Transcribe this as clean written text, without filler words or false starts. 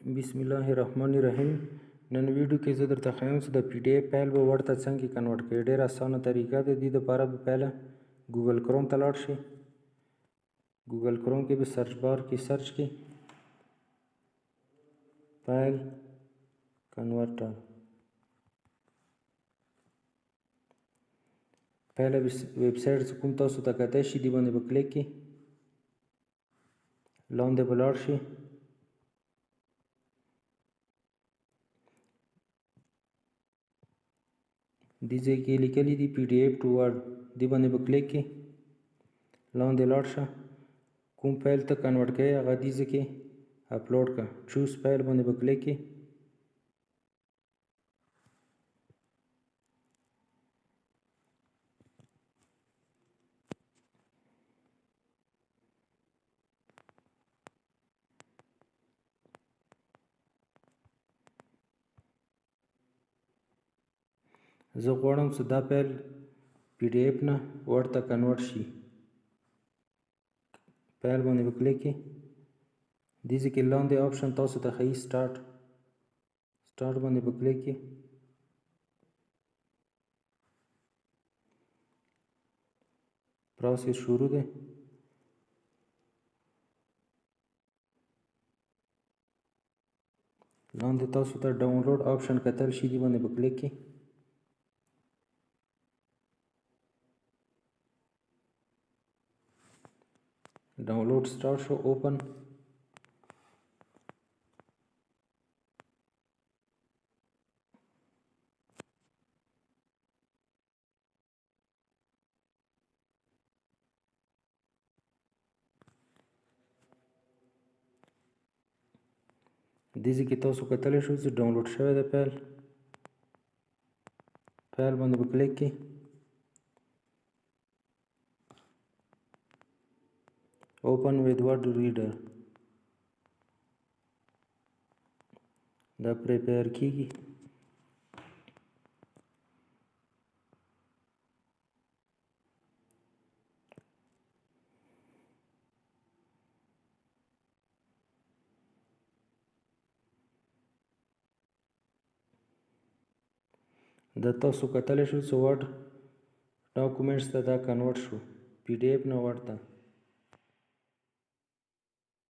بسم الله الرحمن الرحیم. نن ویډیو کې زه درته ښیم چې د پی ډي ایف فایل به ورډ ته څنګه کنورټ کړئ. ډېره اسانه طریقه ده. دې دپاره به پهله ګوګل کروم ته لاړ شئ. ګوګل کروم کې به سرچ بار کې سرچ کړئ فایل کنورټر. پهله ویب سایټ چې کوم تاسو ته کتای شي دې باندې به کلیک کړئ. لاندې به لاړ شئ. دې ځای کې لیکلي دي پی ډي ایف ټو ورډ. دې باندې به کلیک کړئ. لاندې لاړ شه. کوم فایل ته کنورټ کوې هغه دې ځای کې اپلوډ کړه. چوز فایل باندې به کلیک کړئ. زه غواړم چې دا فایل پی ډي ایف نه ورډ ته کنورټ شي. فایل باندې به کلیک کړئ. دې ځای کې لاندې آپشن تاسو ته ښیي سټارټ باندې به کلیک کړئ. پروسس شروع دی. لاندې تاسو ته ډاونلوډ آپشن کتل شي. دې باندې به کلیک کړئ. ډاونلوډ سٹارټ شو. اوپن. دې ځای کې تاسو کتلی شو چې ډاونلوډ شوی دی فایل باندې به کلیک کړئ. اوپن with word reader. دا پریپیر کیږي. دا تاسو کتلی شو چې ورډ ډاکومنټس ته دا کنورټ شو پی ډي ایف نه ورډ ته.